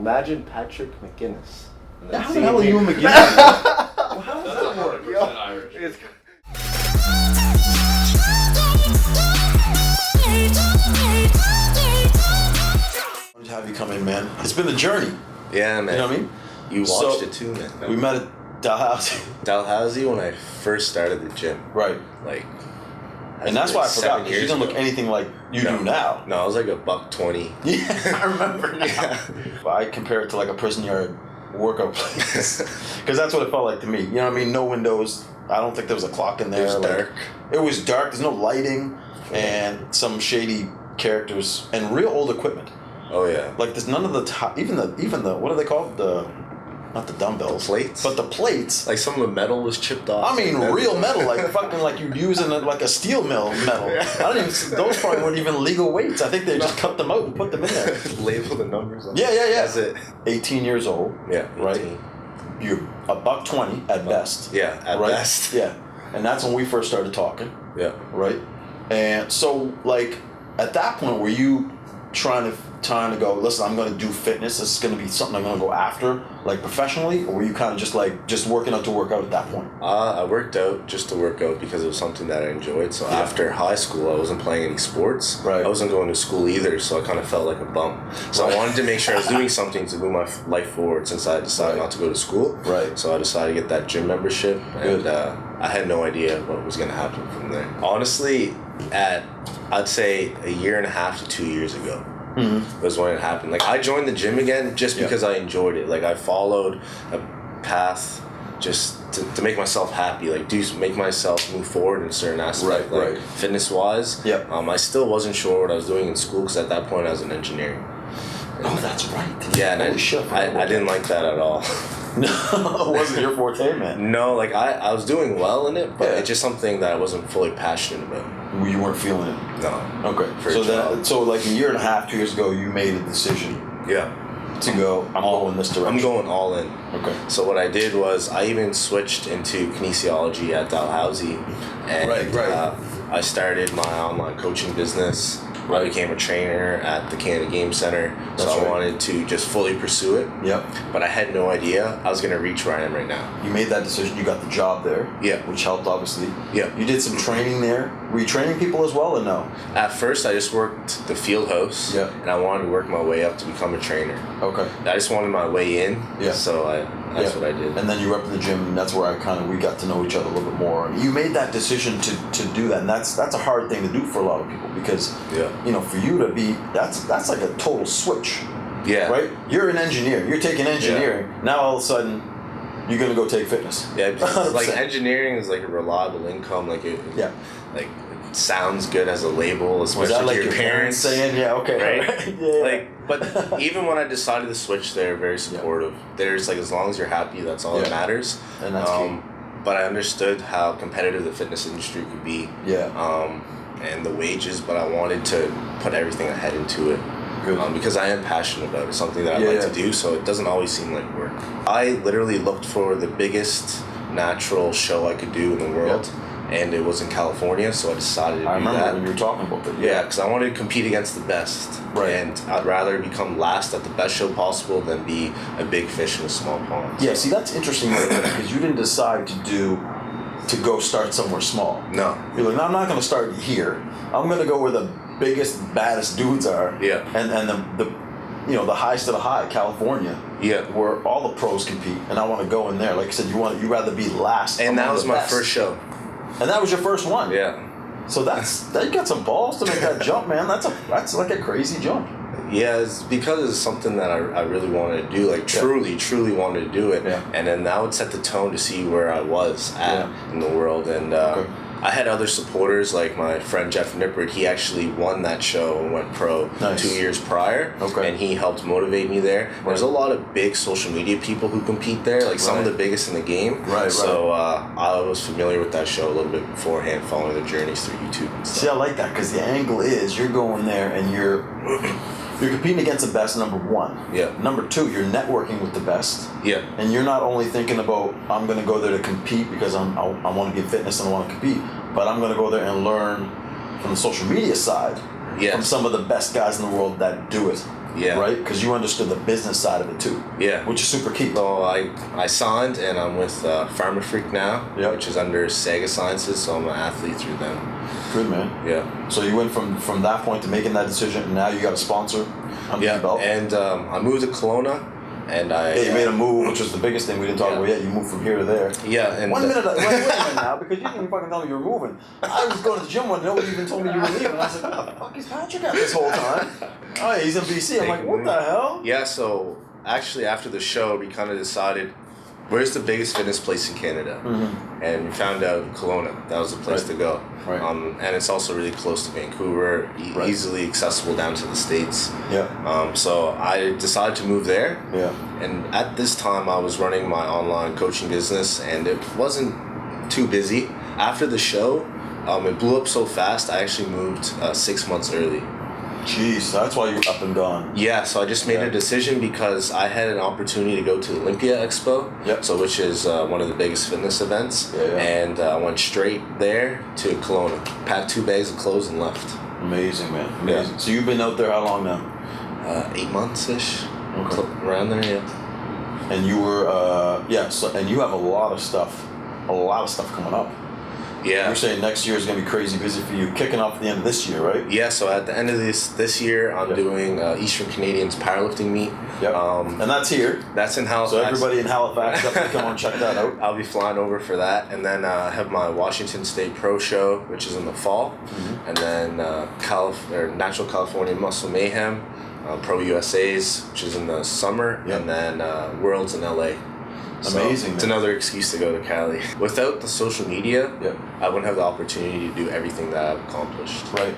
Imagine Patrick MacInnis. How the hell are you a McGinnis? How does that work? 100% Irish. To have you come in, man. It's been a journey. Yeah, man. You know what I mean? You watched it too, man. We met at Dalhousie. Dalhousie when I first started the gym. Right. Like, and that's why I forgot, because you didn't look anything like you do now. No, I was like $120. Yeah, I remember now. I compare it to like a prison yard workout place. Because that's what it felt like to me. You know what I mean? No windows. I don't think there was a clock in there. It was dark. It was dark. There's no lighting. And some shady characters. And real old equipment. Oh, yeah. Like there's none of the even the what are they called? Not the dumbbells. Plates? But the plates. Like some of the metal was chipped off. I mean, real metal, like fucking like you'd use in like a steel mill metal. I don't even. Those probably weren't even legal weights. I think they just cut them out and put them in there. Label the numbers on Yeah. That's it. 18 years old. Yeah, 18. Right. You're $120 at best. Yeah, at right? best. Yeah, and that's when we first started talking. Yeah. Right. And so, like, at that point, were you trying to go, listen, I'm going to do fitness, this is going to be something I'm going to go after, like professionally, or were you kind of just working out to work out at that point? I worked out just to work out because it was something that I enjoyed. So after high school, I wasn't playing any sports. Right. I wasn't going to school either, so I kind of felt like a bum. So I wanted to make sure I was doing something to move my life forward since I decided not to go to school. Right. So I decided to get that gym membership, and I had no idea what was going to happen from there. Honestly, I'd say a year and a half to 2 years ago. Mm-hmm. Was when it happened. Like, I joined the gym again just because I enjoyed it. Like, I followed a path just to make myself happy. Like, make myself move forward in a certain aspect. Right. Fitness wise. Yep. I still wasn't sure what I was doing in school because at that point I was in engineering. Oh, that's right. Yeah, and I didn't like that at all. No, it wasn't your forte, man. No, like I was doing well in it, but it's just something that I wasn't fully passionate about. You weren't feeling it? No. Okay. So like a year and a half, 2 years ago, you made a decision. Yeah. To go, I'm going this direction. I'm going all in. Okay. So what I did was I even switched into kinesiology at Dalhousie, and I started my online coaching business. I became a trainer at the Canada Game Center, I wanted to just fully pursue it. Yep. But I had no idea I was going to reach where I am right now. You made that decision. You got the job there. Yeah. Which helped, obviously. Yeah. You did some training there. Were you training people as well, or no? At first, I just worked the field house. Yeah. And I wanted to work my way up to become a trainer. Okay. I just wanted my way in. Yeah. So that's what I did. And then you were up in the gym, and that's where we got to know each other a little bit more. You made that decision to do that, and that's a hard thing to do for a lot of people because for you to be that's like a total switch. Yeah. Right? You're an engineer. You're taking engineering. Yeah. Now all of a sudden you're gonna go take fitness. Yeah. Like engineering is like a reliable income. Like it sounds good as a label, especially like to your parents saying, yeah, okay. Right? Yeah. Like, but even when I decided to switch, they're very supportive. There's like, as long as you're happy, that's all that matters. And that's key. But I understood how competitive the fitness industry could be. Yeah. And the wages, but I wanted to put everything I had into it. Because I am passionate about it. It's something that I like to do, so it doesn't always seem like work. I literally looked for the biggest natural show I could do in the world. Yep. And it was in California, so I decided to do that. I remember when you were talking about that. Yeah, because I wanted to compete against the best. Right. And I'd rather become last at the best show possible than be a big fish in a small pond. Yeah, see, that's interesting because you didn't decide to go start somewhere small. No. You're like, no, I'm not going to start here. I'm going to go where the biggest, baddest dudes are. Yeah. And the highest of the high, California. Yeah. Where all the pros compete, and I want to go in there. Like I said, you rather be last. And that was my first show. And that was your first one. Yeah. So you got some balls to make that jump, man. That's like a crazy jump. Yeah, it's because it's something that I really wanted to do, like truly wanted to do it. Yeah. And then that would set the tone to see where I was at in the world. And I had other supporters, like my friend Jeff Nippert. He actually won that show and went pro 2 years prior. Okay. And he helped motivate me there. Right. There's a lot of big social media people who compete there, like some of the biggest in the game. Right. So I was familiar with that show a little bit beforehand, following the journeys through YouTube and stuff. See, I like that because the angle is you're going there and you're competing against the best, number one. Yeah. Number two, you're networking with the best. Yeah. And you're not only thinking about, I'm going to go there to compete because I want to get fitness and I want to compete, but I'm going to go there and learn from the social media side from some of the best guys in the world that do it. Yeah. Right? Because you understood the business side of it too. Yeah. Which is super key. So I signed, and I'm with Pharma Freak now, which is under Sega Sciences, so I'm an athlete through them. Good, man. Yeah. So you went from that point to making that decision, and now you got a sponsor under your belt? And I moved to Kelowna, and you made a move, which was the biggest thing we didn't talk about yet. You moved from here to there. Yeah, and wait a minute now, because you didn't even fucking tell me you were moving. I was going to the gym one, nobody even told me you were leaving. I was like, what the fuck is Patrick at this whole time? Oh, yeah, he's in BC. I'm like, what the hell? Yeah, so actually after the show, we kind of decided, where's the biggest fitness place in Canada? Mm-hmm. And we found out Kelowna. That was the place to go. Right. And it's also really close to Vancouver, easily accessible down to the States. Yeah. So I decided to move there. Yeah. And at this time, I was running my online coaching business, and it wasn't too busy. After the show, it blew up so fast, I actually moved 6 months early. Jeez, that's why you're up and gone. Yeah, so I just made a decision because I had an opportunity to go to the Olympia Expo, which is one of the biggest fitness events, and I went straight there to Kelowna, packed 2 bags of clothes and left. Amazing, man. Amazing. So you've been out there how long now? 8 months-ish, okay. Around there, yeah. And you were, and you have a lot of stuff coming up. Yeah. You're saying next year is going to be crazy busy for you, kicking off at the end of this year, right? Yeah, so at the end of this year, I'm doing Eastern Canadians powerlifting meet. Yep. And that's here. That's in Halifax. So everybody in Halifax, definitely come on and check that out. I'll be flying over for that. And then I have my Washington State Pro Show, which is in the fall. Mm-hmm. And then Natural California Muscle Mayhem, Pro USA's, which is in the summer. Yep. And then Worlds in LA. Amazing. It's another excuse to go to Cali. Without the social media, I wouldn't have the opportunity to do everything that I've accomplished. Right.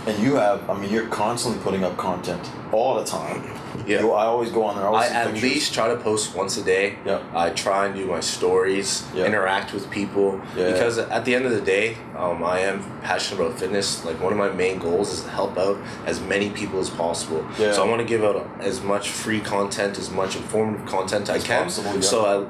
And you're constantly putting up content all the time. Yeah. I always go on there. I at least try to post once a day. Yeah. I try and do my stories, interact with people. Because at the end of the day, I am passionate about fitness. Like, one of my main goals is to help out as many people as possible. Yeah. So I want to give out as much free content, as much informative content I can. Possible,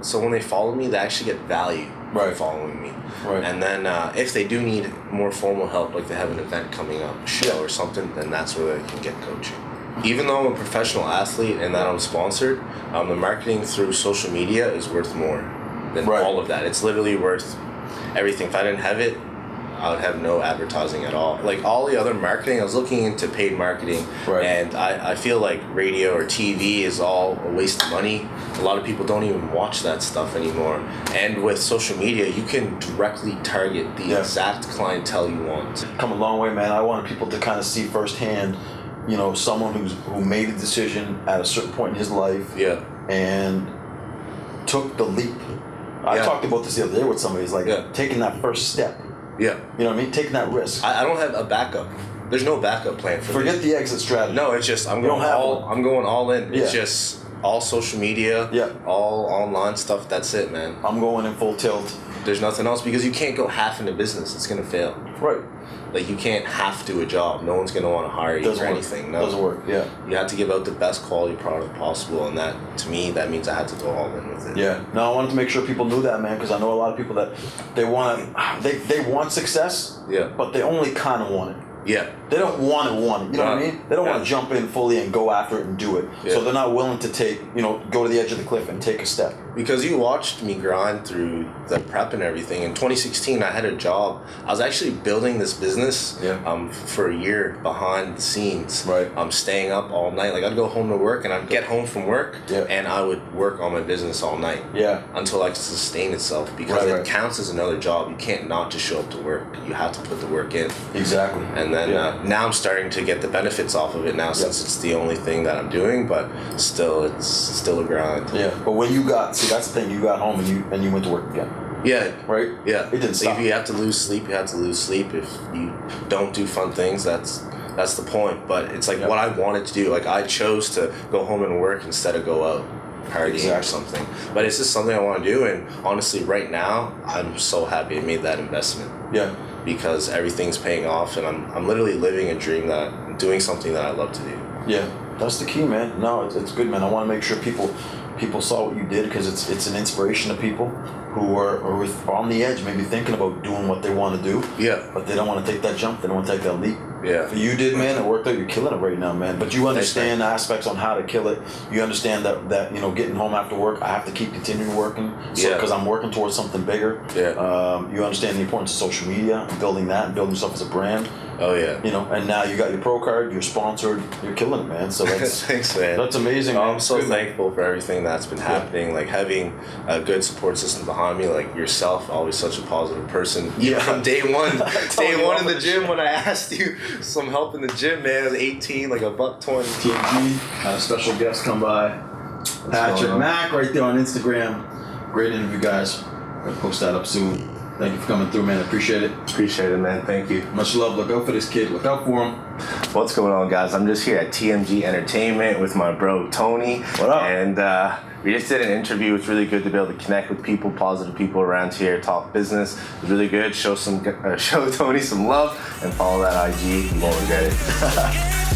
So when they follow me, they actually get value from following me. Right. And then if they do need more formal help, like they have an event coming up, a show or something, then that's where they can get coaching. Even though I'm a professional athlete and that I'm sponsored, the marketing through social media is worth more than all of that. It's literally worth everything. If I didn't have it, I would have no advertising at all. Like, all the other marketing, I was looking into paid marketing, and I feel like radio or TV is all a waste of money. A lot of people don't even watch that stuff anymore. And with social media, you can directly target the exact clientele you want. Come a long way, man. I wanted people to kind of see firsthand, someone who made a decision at a certain point in his life and took the leap. I talked about this the other day with somebody. It's like taking that first step. Yeah. You know what I mean? Taking that risk. I don't have a backup. There's no backup plan for me. Forget the exit strategy. No, it's just I'm going all in. It's just all social media, all online stuff. That's it, man. I'm going in full tilt. There's nothing else, because you can't go half into business. It's gonna fail. Right. Like, you can't half do a job. No one's gonna want to hire you for anything. No. Doesn't work. Yeah. You have to give out the best quality product possible, and that, to me, that means I had to go all in with it. Yeah. No, I wanted to make sure people knew that, man, because I know a lot of people that they want success. Yeah. But they only kind of want it. Yeah. They don't want it. You know what I mean? They don't want to jump in fully and go after it and do it. Yeah. So they're not willing to go to the edge of the cliff and take a step. Because you watched me grind through the prep and everything. In 2016, I had a job. I was actually building this business for a year behind the scenes. Right. Staying up all night. Like, I'd go home to work, and I'd get home from work, and I would work on my business all night. Yeah. Until I could sustain itself. Because it counts as another job. You can't not just show up to work. You have to put the work in. Exactly. And then now I'm starting to get the benefits off of it now, since it's the only thing that I'm doing, but still, it's still a grind. Yeah. But when you that's the thing, you got home and you went to work again. Yeah. Right? Yeah. It didn't stop. If you have to lose sleep, you have to lose sleep. If you don't do fun things, that's the point. But it's like what I wanted to do. Like, I chose to go home and work instead of go out partying or something. But it's just something I want to do, and honestly, right now, I'm so happy I made that investment. Yeah. Because everything's paying off, and I'm literally living a dream that I'm doing something that I love to do. Yeah. That's the key, man. No, it's good, man. I want to make sure people saw what you did, because it's an inspiration to people who are on the edge, maybe thinking about doing what they want to do. Yeah. But they don't want to take that jump. They don't want to take that leap. Yeah. You did, man. It worked out. You're killing it right now, man. But you understand aspects on how to kill it. You understand that you know, getting home after work, I have to keep continuing working. So because I'm working towards something bigger. Yeah. You understand the importance of social media, building that, and building yourself as a brand. Oh yeah. You know, and now you got your pro card. You're sponsored. You're killing it, man. So that's thanks, man. That's amazing. Man. I'm so thankful for everything that's been happening. Like having a good support system behind me, like yourself, always such a positive person. Even from day one, day one in the gym when I asked you some help in the gym, man. I was 18, like $120. TMG had a special guest come by. Patrick Mac right there on Instagram. Great interview, guys. I'm gonna post that up soon. Thank you for coming through, man. I appreciate it. Appreciate it, man. Thank you. Much love. Look out for this kid. Look out for him. What's going on, guys? I'm just here at TMG Entertainment with my bro Tony. What up? And we just did an interview. It's really good to be able to connect with people, positive people around here, talk business. It's really good. Show Tony some love and follow that IG. You won't regret it.